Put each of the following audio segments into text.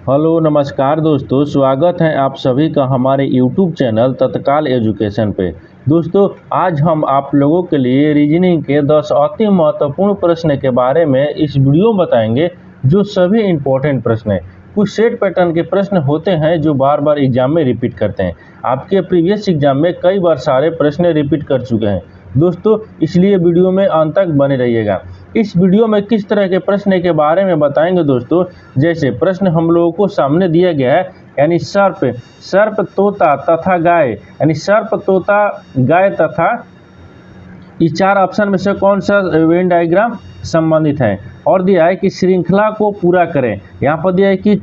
Hello नमस्कार दोस्तों, स्वागत है आप सभी का हमारे YouTube चैनल तत्काल एजुकेशन पे। दोस्तों, आज हम आप लोगों के लिए रीजनिंग के 10 अति महत्वपूर्ण प्रश्न के बारे में इस वीडियो में बताएंगे, जो सभी इम्पोर्टेंट प्रश्न हैं। कुछ सेट पैटर्न के प्रश्न होते हैं जो बार बार एग्जाम में रिपीट करते हैं। आपके प्रीवियस एग्जाम में कई बार सारे प्रश्न रिपीट कर चुके हैं दोस्तों, इसलिए वीडियो में अंत तक बने रहिएगा। इस वीडियो में किस तरह के प्रश्न के बारे में बताएंगे दोस्तों, जैसे प्रश्न हम लोगों को सामने दिया गया है, यानी सर्प तोता तथा गाय, यानी सर्प तोता गाय तथा इस चार ऑप्शन में से कौन सा वेन डायग्राम संबंधित है। और दिया है कि श्रृंखला को पूरा करें। यहाँ पर दिया है कि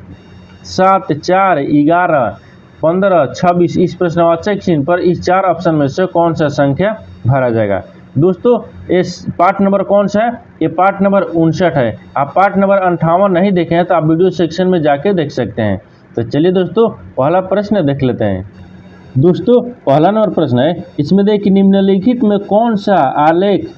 7, 4, 11, 15, 26 इस प्रश्नवाचक चिन्ह पर इस चार ऑप्शन में से कौन सा संख्या भरा जाएगा। दोस्तों, इस पार्ट नंबर कौन सा है? ये पार्ट नंबर 59 है। आप पार्ट नंबर 58 नहीं देखे हैं तो आप वीडियो सेक्शन में जाके देख सकते हैं। तो चलिए दोस्तों, पहला प्रश्न देख लेते हैं। दोस्तों, पहला नंबर प्रश्न है, इसमें देखिए निम्नलिखित में कौन सा आलेख,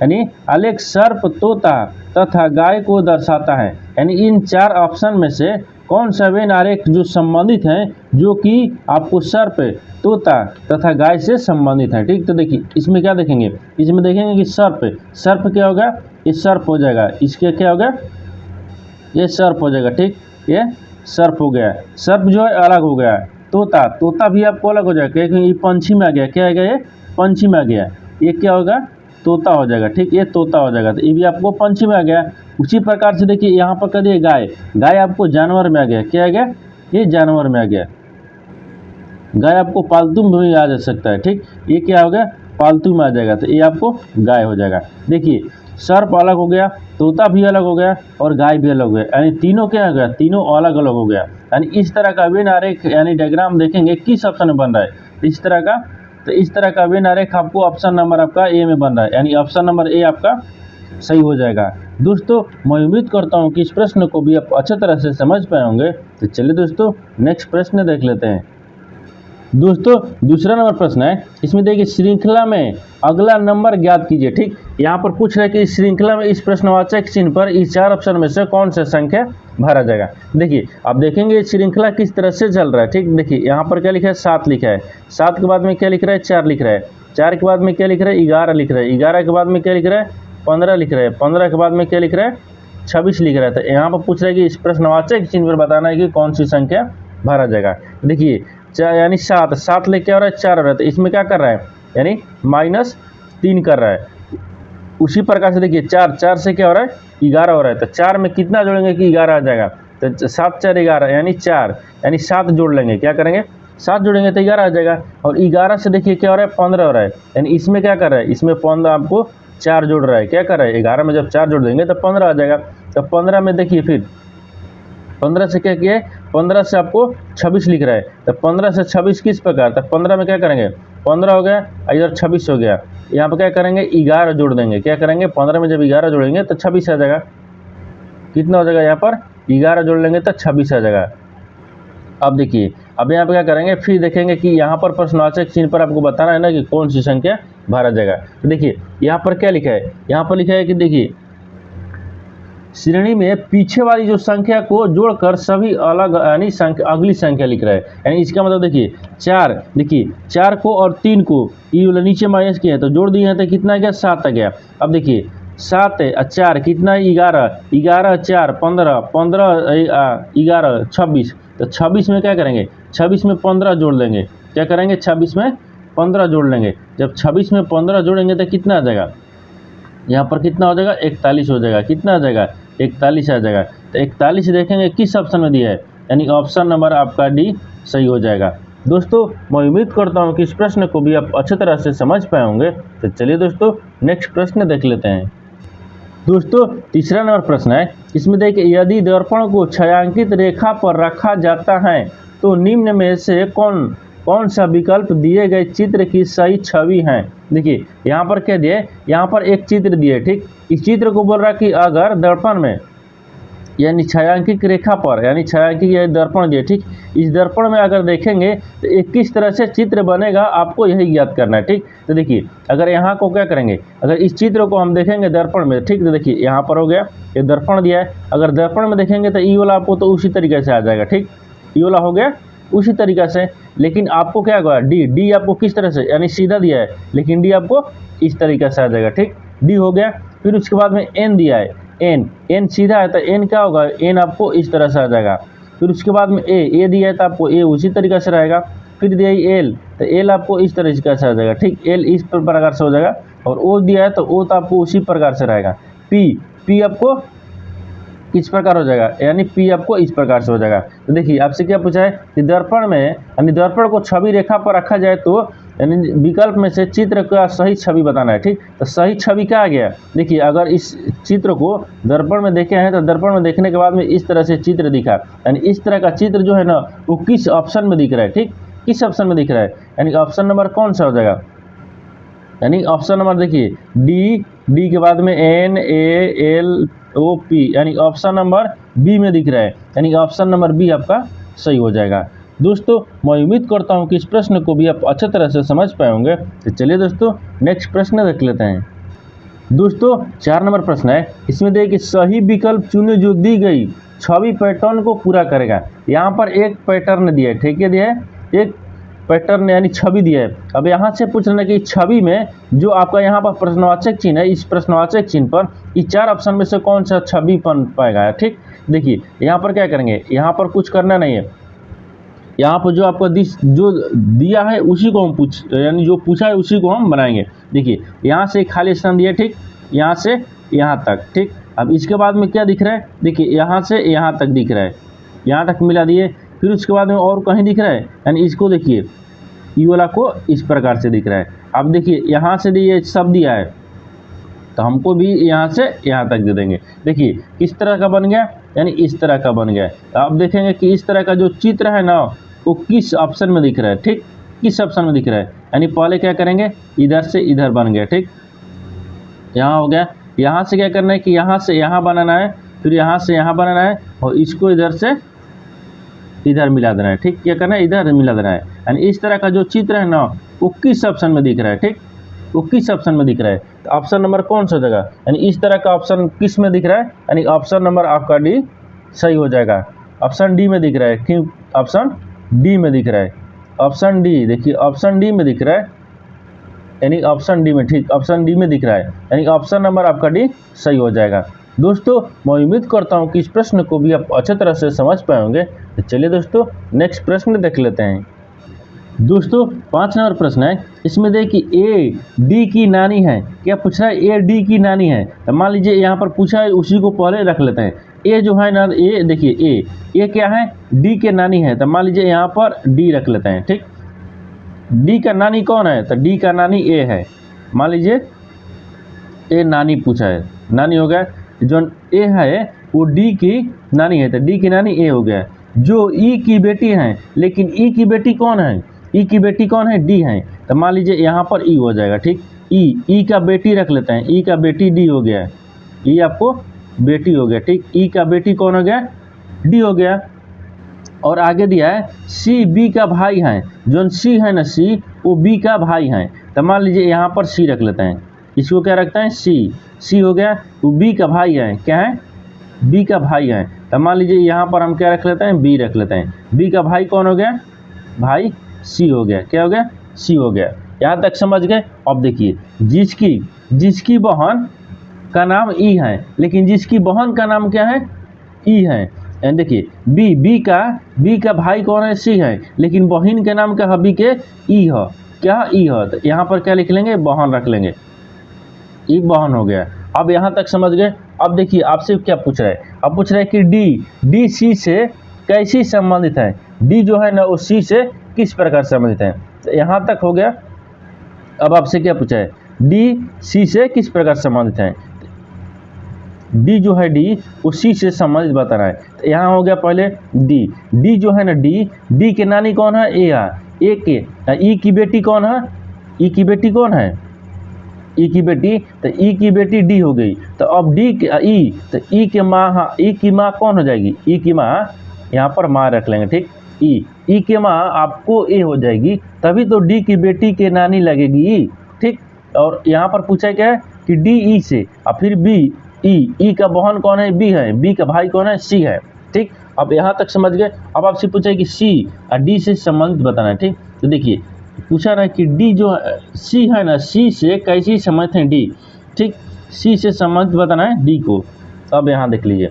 यानी आलेख सर्प तोता तथा गाय को दर्शाता है। यानी इन चार ऑप्शन में से कौन सा वेन आरेख जो संबंधित हैं, जो कि आपको सर्प तोता तथा गाय से संबंधित है। ठीक, तो देखिए इसमें क्या देखेंगे, इसमें देखेंगे कि सर्प क्या होगा, ये सर्प हो जाएगा। इसके क्या होगा, ये सर्प हो जाएगा। ठीक, ये सर्प हो गया। सर्प जो है अलग हो गया। तोता भी आपको अलग हो जाएगा, क्योंकि ये पंछी में आ गया। क्या आ गया, ये पंछी में आ गया। ये क्या होगा, तोता हो जाएगा। ठीक, ये तोता हो जाएगा, तो ये भी आपको पंछी में आ गया। उसी प्रकार से देखिए यहाँ पर कर दिए गाय आपको जानवर में आ गया। क्या आ गया, ये जानवर में आ गया। गाय आपको पालतू में भी आ जा सकता है। ठीक, ये क्या हो गया, पालतू में आ जाएगा, तो ये आपको गाय हो जाएगा। देखिए सर्प अलग हो गया, तोता भी अलग हो गया और गाय भी अलग हो गया, यानी तीनों क्या हो गया, तीनों अलग अलग हो गया। यानी इस तरह का वेन आरेख यानी डायग्राम देखेंगे किस ऑप्शन में बन रहा है, इस तरह का। तो इस तरह का वेन आरेख आपको ऑप्शन नंबर आपका ए में बन रहा है, यानी ऑप्शन नंबर ए आपका सही हो जाएगा। दोस्तों, मैं उम्मीद करता हूँ कि इस प्रश्न को भी आप अच्छे तरह से समझ पाए होंगे। तो चलिए दोस्तों, नेक्स्ट प्रश्न देख लेते हैं। दोस्तों, दूसरा नंबर प्रश्न है, इसमें देखिए श्रृंखला में अगला नंबर ज्ञात कीजिए। ठीक, यहाँ पर पूछ रहे हैं कि इस श्रृंखला में इस प्रश्नवाचक चिन्ह पर इस चार ऑप्शन में से कौन सा संख्या भरा जाएगा। देखिए आप देखेंगे श्रृंखला किस तरह से चल रहा है। ठीक, देखिए यहाँ पर क्या लिखा है, 7 लिखा है। 7 के बाद में क्या लिख रहा है, 4 लिख रहा है। 4 के बाद में क्या लिख रहा है, 11 लिख रहा है। 11 के बाद में क्या लिख रहा है, 15 लिख रहा है। 15 के बाद में क्या लिख रहा है, 26 लिख रहा है। तो यहाँ पर पूछ रहा है कि इस प्रश्नवाचक चिन्ह पर बताना है कि कौन सी संख्या भरा जाएगा। देखिए यानी 7 ले क्या हो रहा है, 4 हो रहा है, तो इसमें क्या कर रहा है, यानी -3 कर रहा है। उसी प्रकार से देखिए 4 से क्या हो रहा है, 11 हो रहा है। तो 4 में कितना जोड़ेंगे कि 11 आ जाएगा। तो 7 4 11 यानी 4, यानी 7 जोड़ लेंगे। क्या करेंगे, 7 जोड़ेंगे तो 11 आ जाएगा। और 11 से देखिए क्या हो रहा है, 15 हो रहा है। यानी इसमें क्या कर रहा है, इसमें 15 आपको 4 जोड़ रहा है। क्या कर रहा है, 11 में जब 4 जोड़ देंगे तो 15 आ जाएगा। तो 15 में देखिए फिर 15 से क्या किया है, 15 से आपको 26 लिख रहा है। तो 15 से 26 किस प्रकार, तो 15 में क्या करेंगे, 15 हो गया, इधर 26 हो गया। यहाँ पर क्या करेंगे, 11 जोड़ देंगे। क्या करेंगे, 15 में जब 11 जोड़ेंगे तो 26 आ जाएगा। कितना हो जाएगा, यहाँ पर 11 जोड़ लेंगे तो 26 आ जाएगा। अब देखिए, अब यहाँ पर क्या करेंगे, फिर देखेंगे कि यहाँ पर प्रश्नवाचक चिन्ह पर आपको बताना है ना कि कौन सी संख्या भरा जाएगा। तो देखिए यहाँ पर क्या लिखा है, यहाँ पर लिखा है कि देखिए श्रेणी में पीछे वाली जो संख्या को जोड़कर सभी अलग यानी अगली संख्या लिख रहा है। यानी इसका मतलब देखिए 4, देखिए 4 को और 3 को ये नीचे माइनस किया है तो जोड़ दिए हैं तो कितना आ गया, 7 आ गया। अब देखिए 7 और 4 कितना, 11, 11 4 15, 15 11 26। तो 26 में क्या करेंगे, 26 में 15 जोड़ लेंगे। क्या करेंगे, 26 में 15 जोड़ लेंगे। जब 26 में 15 जोड़ेंगे तो कितना आ जाएगा, यहाँ पर कितना हो जाएगा, 41 हो जाएगा। कितना आ जाएगा, 41 आ जाएगा। तो 41 देखेंगे किस ऑप्शन में दिया है, यानी ऑप्शन नंबर आपका डी सही हो जाएगा। दोस्तों, मैं उम्मीद करता हूँ कि इस प्रश्न को भी आप अच्छे तरह से समझ पाए होंगे। तो चलिए दोस्तों, नेक्स्ट प्रश्न देख लेते हैं। दोस्तों, तीसरा नंबर प्रश्न है, इसमें देखिए यदि दर्पण को छायांकित रेखा पर रखा जाता है तो निम्न में से कौन सा विकल्प दिए गए चित्र की सही छवि है। देखिए यहाँ पर क्या दिए, यहाँ पर एक चित्र दिए। ठीक, इस चित्र को बोल रहा है कि अगर दर्पण में यानी छायांकित रेखा पर, यानी छायांकित या दर्पण दिया, ठीक। इस दर्पण में अगर देखेंगे तो एक किस तरह से चित्र बनेगा आपको यही ज्ञात करना है, ठीक। तो देखिए अगर यहाँ को क्या करेंगे, अगर इस चित्र को हम देखेंगे दर्पण में, ठीक। तो देखिए यहाँ पर हो गया, ये दर्पण दिया है, अगर दर्पण में देखेंगे तो ई वाला आपको तो उसी तरीके से आ जाएगा, ठीक। ई वाला हो गया उसी तरीके से, लेकिन आपको क्या होगा, डी आपको किस तरह से, यानी सीधा दिया है, लेकिन डी आपको इस तरीके से आ जाएगा, ठीक। डी हो गया। फिर उसके बाद में एन दिया है, एन सीधा है तो एन क्या होगा, एन आपको इस तरह से आ जाएगा। फिर उसके बाद में ए दिया है तो आपको ए उसी तरीके से रहेगा। फिर दिया है एल, तो एल आपको इस तरीके से आ जाएगा, ठीक। एल इस प्रकार से हो जाएगा। और ओ दिया है तो ओ तो आपको उसी प्रकार से रहेगा। पी आपको किस प्रकार हो जाएगा, यानी पी आपको इस प्रकार से हो जाएगा। तो देखिए आपसे क्या पूछा है कि दर्पण में, यानी दर्पण को छवि रेखा पर रखा जाए तो यानी विकल्प में से चित्र का सही छवि बताना है, ठीक। तो सही छवि क्या आ गया, देखिए अगर इस चित्र को दर्पण में देखे हैं तो दर्पण में देखने के बाद में इस तरह से चित्र दिखा, यानी इस तरह का चित्र जो है ना वो किस ऑप्शन में दिख रहा है, ठीक। किस ऑप्शन में दिख रहा है, यानी ऑप्शन नंबर कौन सा हो जाएगा, यानी ऑप्शन नंबर देखिए डी के बाद में N A L O P, यानी ऑप्शन नंबर बी में दिख रहा है, यानी ऑप्शन नंबर बी आपका सही हो जाएगा। दोस्तों मैं उम्मीद करता हूं कि इस प्रश्न को भी आप अच्छे तरह से समझ पाए होंगे। तो चलिए दोस्तों नेक्स्ट प्रश्न देख लेते हैं। दोस्तों 4 नंबर प्रश्न है, इसमें देखिए सही विकल्प चुने जो दी गई छवि पैटर्न को पूरा करेगा। यहाँ पर एक पैटर्न दिया है, ठीक है, दिया है एक पैटर्न यानी छवि दिया है। अब यहाँ से पूछ रहे हैं कि छवि में जो आपका यहाँ पर प्रश्नवाचक चिन्ह है, इस प्रश्नवाचक चिन्ह पर इस 4 ऑप्शन में से कौन सा छवि बन पाएगा, ठीक। देखिए यहाँ पर क्या करेंगे, यहाँ पर कुछ करना नहीं है, यहाँ पर जो आपको जो दिया है उसी को हम यानी जो पूछा है उसी को हम बनाएंगे। देखिए यहाँ से खाली स्थान दिया, ठीक, यहाँ से यहाँ तक, ठीक। अब इसके बाद में क्या दिख रहा है, देखिए यहाँ से यहाँ तक दिख रहा है, यहाँ तक मिला दिए। फिर उसके बाद में और कहीं दिख रहा है, यानी इसको देखिए ई वाला को इस प्रकार से दिख रहा है। अब देखिए यहाँ से दिए सब दिया है तो हमको भी यहाँ से यहाँ तक दे देंगे। देखिए किस तरह का बन गया, यानी इस तरह का बन गया। तो आप देखेंगे कि इस तरह का जो चित्र है ना वो किस ऑप्शन में दिख रहा है, ठीक, किस ऑप्शन में दिख रहा है। यानी पहले क्या करेंगे, इधर से इधर बन गया, ठीक, यहाँ हो गया। यहाँ से क्या करना है कि यहाँ से यहाँ बनाना है, फिर यहाँ से यहाँ बनाना है और इसको इधर से इधर मिला देना है, ठीक। क्या करना है, इधर मिला देना है। यानी इस तरह का जो चित्र है ना वो किस ऑप्शन में दिख रहा है, ठीक, वो किस ऑप्शन में दिख रहा है। तो ऑप्शन नंबर कौन सा जगह, यानी इस तरह का ऑप्शन किस में दिख रहा है, यानी ऑप्शन नंबर आपका डी सही हो जाएगा। ऑप्शन डी में दिख रहा है, क्यों, ऑप्शन डी में दिख रहा है, ऑप्शन डी, देखिए ऑप्शन डी में दिख रहा है, यानी ऑप्शन डी में, ठीक, ऑप्शन डी में दिख रहा है, यानी ऑप्शन नंबर आपका डी सही हो जाएगा। दोस्तों मैं उम्मीद करता हूं कि इस प्रश्न को भी आप अच्छे तरह से समझ पाए होंगे। तो चलिए दोस्तों नेक्स्ट प्रश्न देख लेते हैं। दोस्तों 5 नंबर प्रश्न है, इसमें देखिए ए डी की नानी है। क्या पूछ रहा है, ए डी की नानी है। तो मान लीजिए यहाँ पर पूछा है, उसी को पहले रख लेते हैं। ए जो है ना, ए देखिए ए क्या है, डी के नानी है। तो मान लीजिए यहाँ पर डी रख लेते हैं, ठीक। डी का नानी कौन है, तो डी का नानी ए है। मान लीजिए ए नानी पूछा है, नानी हो गया, जो ए है वो डी की नानी है, तो डी की नानी ए हो गया। जो ई की बेटी है, लेकिन ई की बेटी कौन है, ई की बेटी कौन है, डी है। तो मान लीजिए यहाँ पर ई हो जाएगा, ठीक। ई का बेटी रख लेते हैं, ई का बेटी डी हो गया, ई आपको बेटी हो गया, ठीक। ई का बेटी कौन हो गया, डी हो गया। और आगे दिया है सी बी का भाई है, जो सी है ना, सी वो बी का भाई है। तो मान लीजिए यहाँ पर सी रख लेते हैं, इसको क्या रखते हैं, सी हो गया। वो बी का भाई है, क्या है, बी का भाई है। तो मान लीजिए यहाँ पर हम क्या रख लेते हैं, बी रख लेते हैं। बी का भाई कौन हो गया, भाई सी हो गया, क्या हो गया, सी हो गया। यहाँ तक समझ गए। अब देखिए जिसकी बहन का नाम ई है, लेकिन जिसकी बहन का नाम क्या है, ई है। एंड देखिए बी का भाई कौन है, सी है, लेकिन बहन के नाम क्या है, बी के ई है, क्या ई है। तो यहाँ पर क्या लिख लेंगे, बहन रख लेंगे, ई बहन हो गया। अब यहाँ तक समझ गए। अब देखिए आपसे क्या पूछ रहा है, अब पूछ रहा है कि डी सी से कैसी संबंधित है, डी जो है ना वो सी से किस प्रकार संबंधित है। तो यहाँ तक हो गया। अब आपसे क्या पूछा है, डी सी से किस प्रकार संबंधित है। डी जो है डी वो सी से संबंधित बता रहा है। तो यहाँ हो गया पहले डी जो है ना, डी के नानी कौन है, ए है, ए के। ई की बेटी कौन है, ई की बेटी कौन है, ई की बेटी, तो ई की बेटी डी हो गई। तो अब डी ई, तो ई के माँ, हाँ ई की माँ कौन हो जाएगी, ई की माँ, यहाँ पर माँ रख लेंगे, ठीक। ई के माँ आपको ए हो जाएगी, तभी तो डी की बेटी के नानी लगेगी ई, ठीक। और यहाँ पर पूछा क्या है कि डी ई से, और फिर बी ई का बहन कौन है, बी है, बी का भाई कौन है, सी है, ठीक। अब यहाँ तक समझ गए। अब आपसे पूछा कि सी और डी से संबंधित बताना है, ठीक। तो देखिए पूछा रहा है कि डी जो सी है ना, सी से कैसे संबंधित है डी, ठीक। सी से संबंधित बताना है डी को। अब यहाँ देख लीजिए,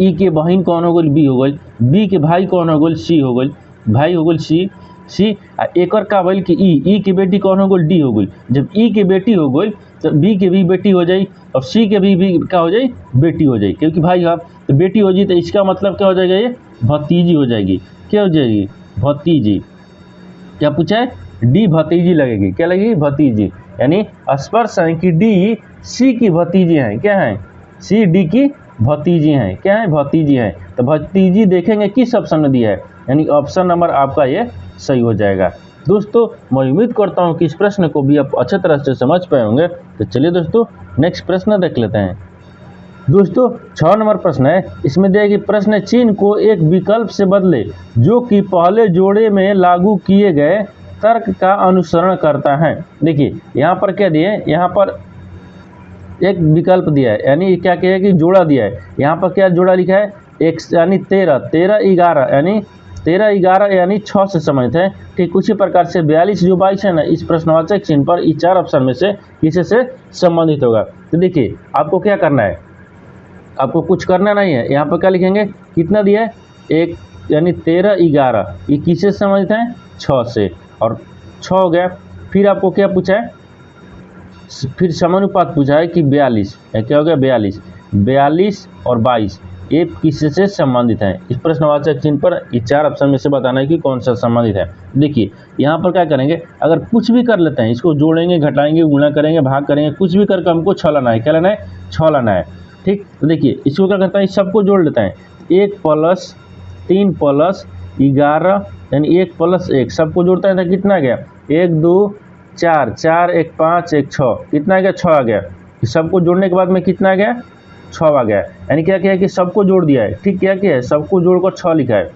ई के बहन कौन हो गई, बी हो गई, बी के भाई कौन हो गई, सी हो गई, भाई हो गई सी एक और का बोल कि ई की बेटी कौन हो गई, डी हो गई। जब ई की बेटी हो गई तो बी के भी बेटी हो जाए, और सी के भी क्या हो जाए, बेटी हो जाए, क्योंकि भाई है तो बेटी हो जाए, तो इसका मतलब क्या हो जाएगा, ये भतीजी हो जाएगी। क्या हो जाएगी, भतीजी। क्या पूछा है, डी भतीजी लगेगी, क्या लगेगी, भतीजी। यानी स्पष्ट है कि डी सी की भतीजी हैं, क्या है, सी डी की भतीजी हैं, क्या है, भतीजी हैं। तो भतीजी देखेंगे किस ऑप्शन में दिया है, यानी ऑप्शन नंबर आपका ये सही हो जाएगा। दोस्तों मैं उम्मीद करता हूँ कि इस प्रश्न को भी आप अच्छे तरह से समझ पाए होंगे। तो चलिए दोस्तों नेक्स्ट प्रश्न देख लेते हैं। दोस्तों 6 नंबर प्रश्न है, इसमें दिया कि प्रश्न चिन्ह को एक विकल्प से बदले जो कि पहले जोड़े में लागू किए गए तर्क का अनुसरण करता है। देखिए यहाँ पर क्या दिया है, यहाँ पर एक विकल्प दिया है, यानी क्या किया है कि जोड़ा दिया है। यहाँ पर क्या जोड़ा लिखा है, एक यानी 13 11 यानी 13 11 यानी 6 से संबंधित है, ठीक। उसी प्रकार से 42 जो 22 है ना, इस प्रश्नवाचक चिन्ह पर इस 4 ऑप्शन में से किसी से संबंधित होगा। तो देखिए आपको क्या करना है, आपको कुछ करना नहीं है। यहाँ पर क्या लिखेंगे, कितना दिया है, एक यानी 13 11, ये किससे संबंधित है, 6 से, और 6 हो गया। फिर आपको क्या पूछा है, फिर समानुपात पूछा है कि 42, क्या हो गया, 42 और 22 ये किससे संबंधित है। इस प्रश्नवाचक चिन्ह पर इस 4 ऑप्शन में से बताना है कि कौन सा संबंधित है। देखिए यहाँ पर क्या करेंगे, अगर कुछ भी कर लेते हैं, इसको जोड़ेंगे, घटाएंगे, गुणा करेंगे, भाग करेंगे, कुछ भी करके हमको 6 लाना है, क्या लाना है, 6 लाना है, ठीक। तो देखिए इसको क्या करता है, सबको जोड़ लेता है, 1 + 3 + 11 यानी 1 + 1 सबको जोड़ता है तो कितना गया, 1 2 4 4 1 5 1 6, कितना आ गया, 6 आ गया। सबको जोड़ने के बाद में कितना आ गया, 6 आ गया। यानी क्या किया है कि सबको जोड़ दिया है, ठीक। क्या किया है, सबको जोड़कर 6 लिखा है।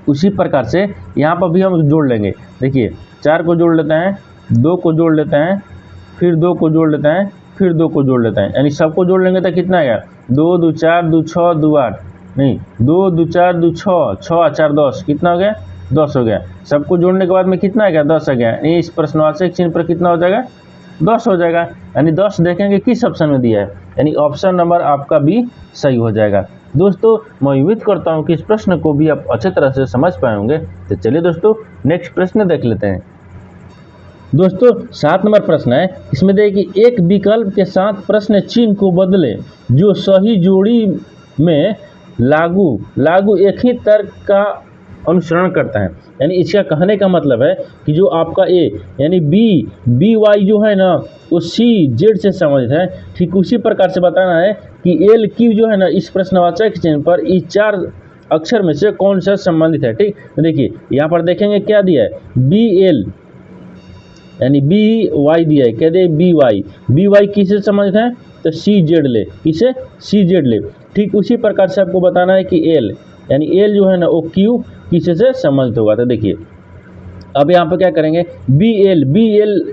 उसी प्रकार से यहाँ पर भी हम जोड़ लेंगे। देखिए 4 को जोड़ लेते हैं, 2 को जोड़ लेते हैं, फिर 2 को जोड़ लेते हैं, फिर 2 को जोड़ लेते हैं, यानी सबको जोड़ लेंगे तो कितना आ गया, 2 2 4 2 6 2 8, नहीं 2 2 4 2 6 6 4 10, कितना हो गया, 10 हो गया। सबको जोड़ने के बाद में कितना आ गया, 10 आ गया। इस प्रश्नवाचक चिन्ह पर कितना हो जाएगा, 10 हो जाएगा। यानी 10 देखेंगे किस ऑप्शन में दिया है, यानी ऑप्शन नंबर आपका भी सही हो जाएगा। दोस्तों मैं उम्मीद करता हूँ कि इस प्रश्न को भी आप अच्छे तरह से समझ पाए होंगे। तो चलिए दोस्तों नेक्स्ट प्रश्न देख लेते हैं। दोस्तों 7 नंबर प्रश्न है, इसमें देखिए कि एक विकल्प के साथ प्रश्न चिन्ह को बदले जो सही जोड़ी में लागू एक ही तर्क का अनुसरण करता है। यानी इसका कहने का मतलब है कि जो आपका ए यानी बी वाई जो है ना, वो सी जेड से संबंधित है, ठीक। उसी प्रकार से बताना है कि एल क्यू जो है ना, इस प्रश्नवाचक चिन्ह पर इस 4 अक्षर में से कौन सा संबंधित है, ठीक। तो देखिए यहाँ पर देखेंगे क्या दिया है, बी एल यानी बी वाई दिया है, क्या दिया है, बी वाई किससे संबंधित है, तो सी जेड ले, किसे, सी जेड ले, ठीक। उसी प्रकार से आपको बताना है कि एल यानी एल जो है ना, वो क्यू किसी से संबंधित होगा। तो देखिए अब यहाँ पर क्या करेंगे, बी एल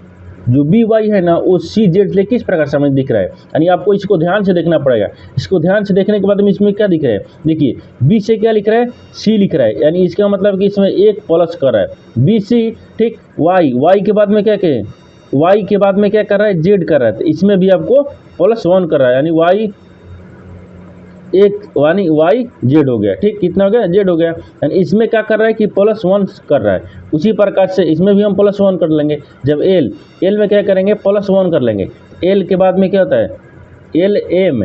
जो बी वाई है ना, वो सी जेड से किस प्रकार समझ दिख रहा है, यानी आपको इसको ध्यान से देखना पड़ेगा। इसको ध्यान से देखने के बाद में इसमें क्या दिख रहा है, देखिए बी से क्या लिख रहा है, सी लिख रहा है, यानी इसका मतलब कि इसमें एक प्लस कर रहा है, बी सी, ठीक। वाई के बाद में क्या कहे, वाई के बाद में क्या कर रहा है, जेड कर रहा है, तो इसमें भी आपको +1 कर रहा है, यानी वाई वाई जेड हो गया, ठीक। कितना हो गया, जेड हो गया। यानी इसमें क्या कर रहा है कि +1 कर रहा है। उसी प्रकार से इसमें भी हम +1 कर लेंगे। जब एल में क्या करेंगे, +1 कर लेंगे। एल के बाद में क्या होता है, एल एम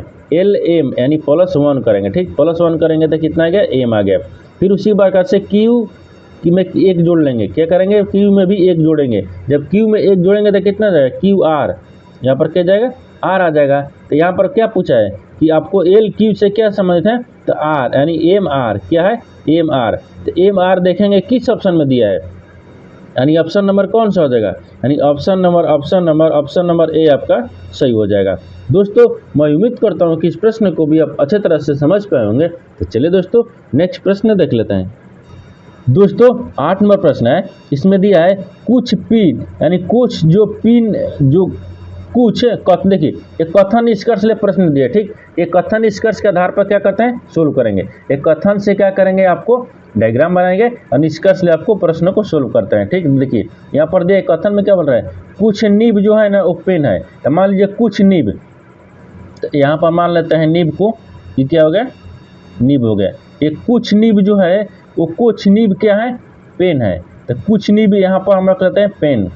यानी +1 करेंगे, ठीक। +1 करेंगे तो कितना आ गया, एम आ गया। फिर उसी प्रकार से क्यू में 1 जोड़ लेंगे, क्या करेंगे, क्यू में भी 1 जोड़ेंगे। जब क्यू में 1 जोड़ेंगे तो कितना जाएगा, क्यू आर, यहाँ पर क्या जाएगा, आर आ जाएगा। तो यहाँ पर क्या पूछा है कि आपको एल क्यू से क्या संबंधित है, तो आर यानी एम आर, क्या है, एम आर। तो एम आर देखेंगे किस ऑप्शन में दिया है, यानी ऑप्शन नंबर कौन सा हो जाएगा, यानी ऑप्शन नंबर ए आपका सही हो जाएगा। दोस्तों मैं उम्मीद करता हूँ कि इस प्रश्न को भी आप अच्छे तरह से समझ पाए होंगे। तो चलिए दोस्तों नेक्स्ट प्रश्न देख लेते हैं। दोस्तों 8 नंबर प्रश्न है, इसमें दिया है कुछ पिन, यानी कुछ जो पिन जो कुछ कथ देखिए एक कथन निष्कर्ष ले प्रश्न दिया, ठीक। एक कथन निष्कर्ष के आधार पर क्या करते हैं, सोल्व करेंगे। एक कथन से क्या करेंगे, आपको डायग्राम बनाएंगे और निष्कर्ष ले आपको प्रश्न को सोल्व करते हैं, ठीक। देखिए यहाँ पर दिया कथन में क्या बोल रहा है, कुछ नीब जो है ना वो पेन है। तो मान लीजिए कुछ नीब, तो यहाँ पर मान लेते हैं नीब को, ये क्या हो गया, नीब हो गया। एक कुछ नीब जो है वो कुछ नीब क्या है, पेन है। तो कुछ नीब यहाँ पर हम रख लेते हैं पेन,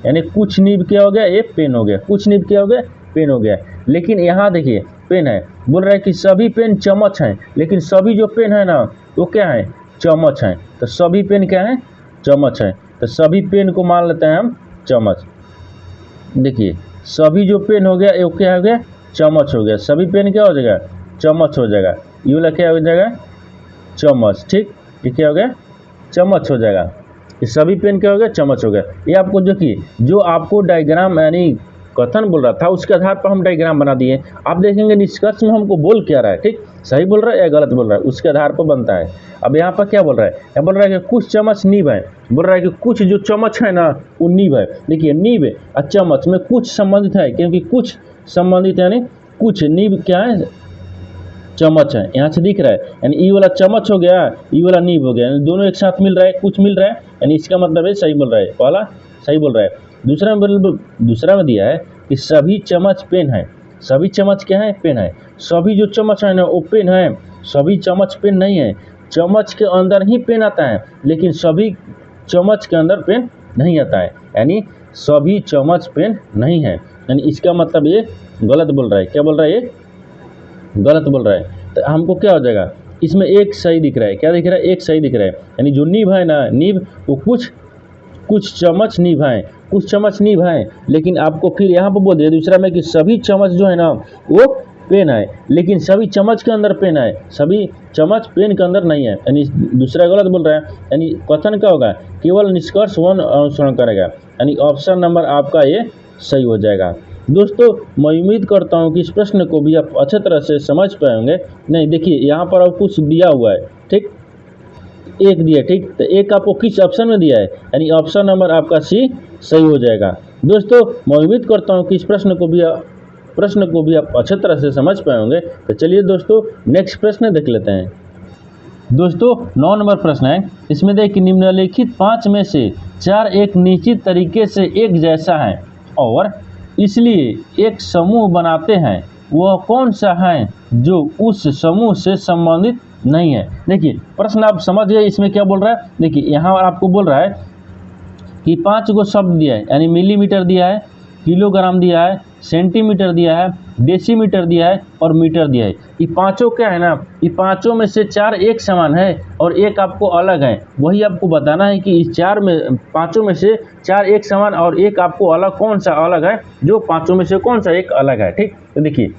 यानी कुछ नीब क्या हो गया, ये पेन हो गया। कुछ नीब क्या हो गया, पेन हो गया। लेकिन यहाँ देखिए पेन है, बोल रहा है कि सभी पेन चम्मच हैं, लेकिन सभी जो पेन है ना वो क्या है, चम्मच हैं। तो सभी पेन क्या है, चम्मच है। तो सभी पेन को मान लेते हैं हम चम्मच। देखिए सभी जो पेन हो गया ये क्या हो गया, चम्मच हो गया। सभी पेन क्या हो जाएगा, चम्मच हो जाएगा। ये वाला क्या हो जाएगा, चम्मच, ठीक। ये क्या हो गया, चम्मच हो जाएगा। ये सभी पेन क्या हो गया, चम्मच हो गया। ये आपको जो कि जो आपको डायग्राम यानी कथन बोल रहा था उसके आधार पर हम डायग्राम बना दिए। आप देखेंगे निष्कर्ष में हमको बोल क्या रहा है, ठीक, सही बोल रहा है या गलत बोल रहा है, उसके आधार पर बनता है। अब यहाँ पर क्या बोल रहा है, यहाँ बोल रहा है कि कुछ चम्मच नीब है, बोल रहा है कि कुछ जो चम्मच है ना वो नीब है। देखिए नीब और चम्मच में कुछ संबंधित है, क्योंकि कुछ संबंधित यानी कुछ, नीब क्या है, चम्मच है। यहाँ से दिख रहा है, यानी ई वाला चम्मच हो गया, ई वाला नीब हो गया, यानी दोनों एक साथ मिल रहा है, कुछ मिल रहा है, यानी इसका मतलब है सही बोल रहा है, पहला सही बोल रहा है। दूसरा में दिया है कि सभी चम्मच पेन है। सभी चम्मच क्या है, पेन है। सभी जो चम्मच है ना वो पेन है, सभी चम्मच पेन नहीं है। चम्मच के अंदर ही पेन आता है, लेकिन सभी चम्मच के अंदर पेन नहीं आता है, यानी सभी चम्मच पेन नहीं है। यानी इसका मतलब ये गलत बोल रहा है। क्या बोल रहा है, ये गलत बोल रहा है। तो हमको क्या हो जाएगा, इसमें एक सही दिख रहा है। क्या दिख रहा है, एक सही दिख रहा है। यानी जो नीब है ना, नीब वो कुछ चम्मच नीब है, कुछ चम्मच नीब है। लेकिन आपको फिर यहाँ पर बोल दिया दूसरा में कि सभी चम्मच जो है ना वो पेन है, लेकिन सभी चम्मच के अंदर पेन है, सभी चम्मच पेन के अंदर नहीं है। यानी दूसरा गलत बोल रहा है। यानी कथन क्या होगा, केवल निष्कर्ष वन अनुसरण करेगा, यानी ऑप्शन नंबर आपका ये सही हो जाएगा। दोस्तों मैं उम्मीद करता हूँ कि इस प्रश्न को भी आप अच्छे तरह से समझ पाए होंगे। नहीं देखिए यहाँ पर अब कुछ दिया हुआ है, ठीक, एक दिया, ठीक। तो एक आपको किस ऑप्शन में दिया है, यानी ऑप्शन नंबर आपका सी सही हो जाएगा। दोस्तों मैं उम्मीद करता हूँ कि इस प्रश्न को भी आप अच्छे तरह से समझ पाए होंगे। तो चलिए दोस्तों नेक्स्ट प्रश्न देख लेते हैं। दोस्तों 9 नंबर प्रश्न है, इसमें देखिए निम्नलिखित 5 में से 4 एक निश्चित तरीके से एक जैसा है और इसलिए एक समूह बनाते हैं, वह कौन सा है जो उस समूह से संबंधित नहीं है। देखिए प्रश्न आप समझिए इसमें क्या बोल रहा है। देखिए यहाँ आपको बोल रहा है कि 5 गो शब्द दिया है, यानी मिलीमीटर दिया है, किलोग्राम दिया है, सेंटीमीटर दिया है, डेसीमीटर दिया है और मीटर दिया है। ये पांचों क्या है ना, ये पांचों में से 4 एक समान है और एक आपको अलग है। वही आपको बताना है कि इस पांचों में से 4 एक समान और एक आपको अलग, कौन सा अलग है, जो पांचों में से कौन सा एक अलग है, ठीक। तो देखिए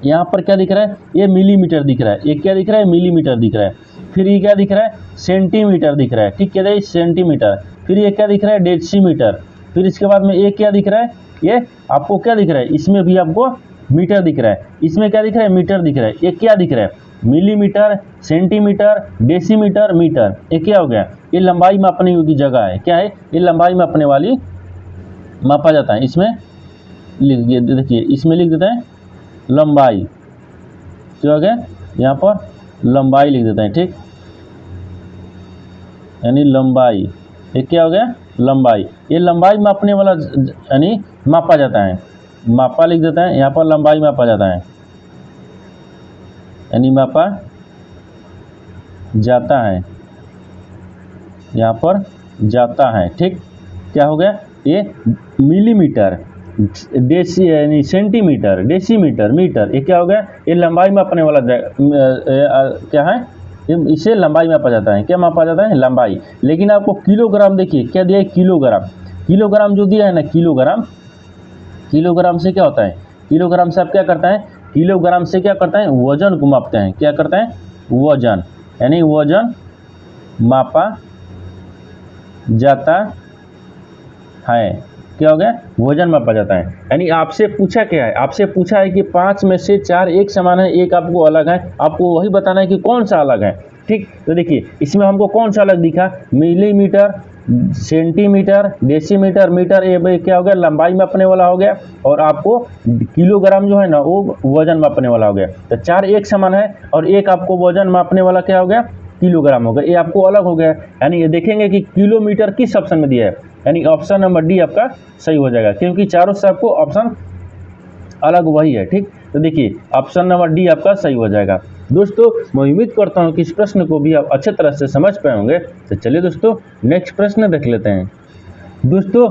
यहाँ पर क्या दिख रहा है, ये मिलीमीटर दिख रहा है, ये क्या दिख रहा है, मिलीमीटर दिख रहा है। फिर ये क्या दिख रहा है, सेंटीमीटर दिख रहा है, ठीक, क्या है सेंटीमीटर। फिर ये क्या दिख रहा है, डेसीमीटर। फिर इसके बाद में ये क्या दिख रहा है, ये आपको क्या दिख रहा है, इसमें भी आपको मीटर दिख रहा है। इसमें क्या दिख रहा है, मीटर दिख रहा है। ये क्या दिख रहा है, मिलीमीटर, सेंटीमीटर, डेसीमीटर, मीटर। ये क्या हो गया, ये लंबाई मापने की जगह है। क्या है, ये लंबाई मापने वाली मापा जाता है। इसमें लिख देखिए, इसमें लिख देते हैं लंबाई। क्या हो गया, यहाँ पर लंबाई लिख देते हैं, ठीक, यानी लंबाई। ये क्या हो गया, लंबाई। ये लंबाई मापने वाला यानी मापा जाता है, मापा लिख देता है। यहाँ पर लंबाई मापा जाता है, यानी मापा जाता है, यहाँ पर जाता है, ठीक। क्या हो गया, ये मिलीमीटर, डेसी यानी सेंटीमीटर, डेसीमीटर, मीटर। ये क्या हो गया, ये लंबाई मापने वाला क्या है, इसे लंबाई मापा जाता है। क्या मापा जाता है, लंबाई। लेकिन आपको किलोग्राम देखिए क्या दिया है, किलोग्राम। किलोग्राम जो दिया है ना, किलोग्राम से क्या होता है, किलोग्राम से आप क्या करता है, किलोग्राम से क्या करता है, वजन को मापते हैं। क्या करते हैं, वजन, यानी वजन मापा जाता है। क्या हो गया? वजन मापा जाता है। यानी आपसे पूछा क्या है? आपसे पूछा है कि 5 में से 4 एक समान है, एक आपको अलग है। आपको वही बताना है कि कौन सा अलग है। ठीक, तो देखिए इसमें हमको कौन सा अलग दिखा? मिलीमीटर, सेंटीमीटर, डेसीमीटर, मीटर, ये भाई क्या हो गया? लंबाई मापने वाला हो गया। और आपको किलोग्राम जो है ना वो वजन मापने वाला हो गया। तो 4 एक समान है और एक आपको वजन मापने वाला क्या हो गया? किलोग्राम हो गया। ये आपको अलग हो गया। यानी ये देखेंगे कि किलोमीटर किस ऑप्शन में दिया है, यानी ऑप्शन नंबर डी आपका सही हो जाएगा, क्योंकि चारों से आपको ऑप्शन अलग वही है। ठीक, तो देखिए ऑप्शन नंबर डी आपका सही हो जाएगा। दोस्तों मैं उम्मीद करता हूँ कि इस प्रश्न को भी आप अच्छे तरह से समझ पाए होंगे। तो चलिए दोस्तों नेक्स्ट प्रश्न देख लेते हैं। दोस्तों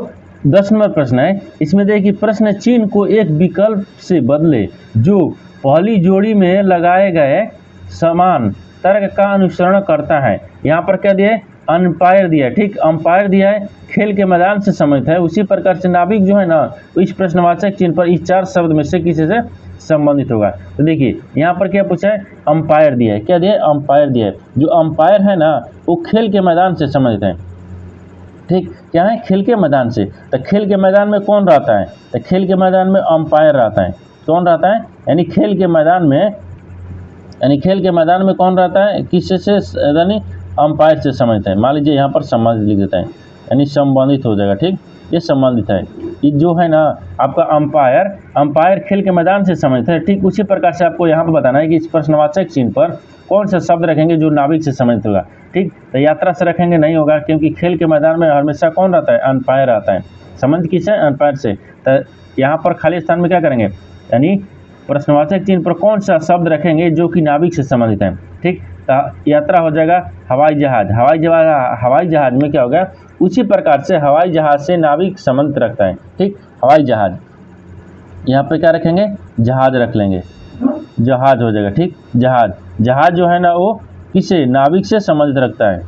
10 नंबर प्रश्न है। इसमें देखिए प्रश्न चिन्ह को एक विकल्प से बदले जो पहली जोड़ी में लगाए गए समान तर्क का अनुसरण करता है। यहाँ पर क्या दिया है? अंपायर दिया है। ठीक, अंपायर दिया है, खेल के मैदान से संबंधित है। उसी प्रकार से नाविक जो है ना इस प्रश्नवाचक चिन्ह पर इस 4 शब्द में से किसी से संबंधित होगा। तो देखिए यहाँ पर क्या पूछा है? अंपायर दिया है। क्या दिया है? अंपायर दिया है। जो अंपायर है ना वो खेल के मैदान से संबंधित है। ठीक, क्या है? खेल के मैदान से। तो खेल के मैदान में कौन रहता है? तो खेल के मैदान में अंपायर रहता है। कौन रहता है? यानी खेल के मैदान में, कौन रहता है? किससे से? यानी अंपायर से संबंधित है। मान लीजिए यहाँ पर संबंधित लिख देता है, यानी संबंधित हो जाएगा। ठीक, ये संबंधित है। ये जो है ना आपका अंपायर खेल के मैदान से संबंधित है। ठीक, उसी प्रकार से आपको यहाँ पर बताना है कि इस प्रश्नवाचक चिन्ह पर कौन सा शब्द रखेंगे जो नाविक से संबंधित होगा। ठीक, तो यात्रा से रखेंगे नहीं होगा, क्योंकि खेल के मैदान में हमेशा कौन रहता है? अंपायर रहता है। संबंध किससे? अंपायर से। तो यहाँ पर खाली स्थान में क्या करेंगे? यानी प्रश्नवाचक चिन्ह पर कौन सा शब्द रखेंगे जो कि नाविक से संबंधित है। ठीक, यात्रा हो जाएगा हवाई जहाज। हवाई जहाज में क्या होगा? उसी प्रकार से हवाई जहाज से नाविक संबंध रखता है। ठीक, हवाई जहाज, यहाँ पे क्या रखेंगे? जहाज रख लेंगे, जहाज हो जाएगा। ठीक, जहाज जो है ना वो किसे? नाविक से संबंधित रखता है।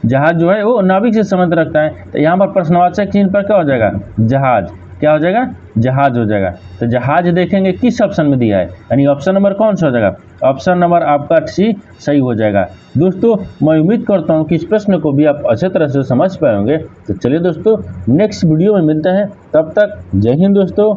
जहाज जो है वो नाविक से संबंध रखता है। तो यहाँ पर प्रश्नवाचक चिन्ह पर क्या हो जाएगा? जहाज। क्या हो जाएगा? जहाज हो जाएगा। तो जहाज देखेंगे किस ऑप्शन में दिया है, यानी ऑप्शन नंबर कौन सा हो जाएगा? ऑप्शन नंबर आपका सी सही हो जाएगा। दोस्तों मैं उम्मीद करता हूँ कि इस प्रश्न को भी आप अच्छे तरह से समझ पाए होंगे। तो चलिए दोस्तों नेक्स्ट वीडियो में मिलते हैं, तब तक जय हिंद दोस्तों।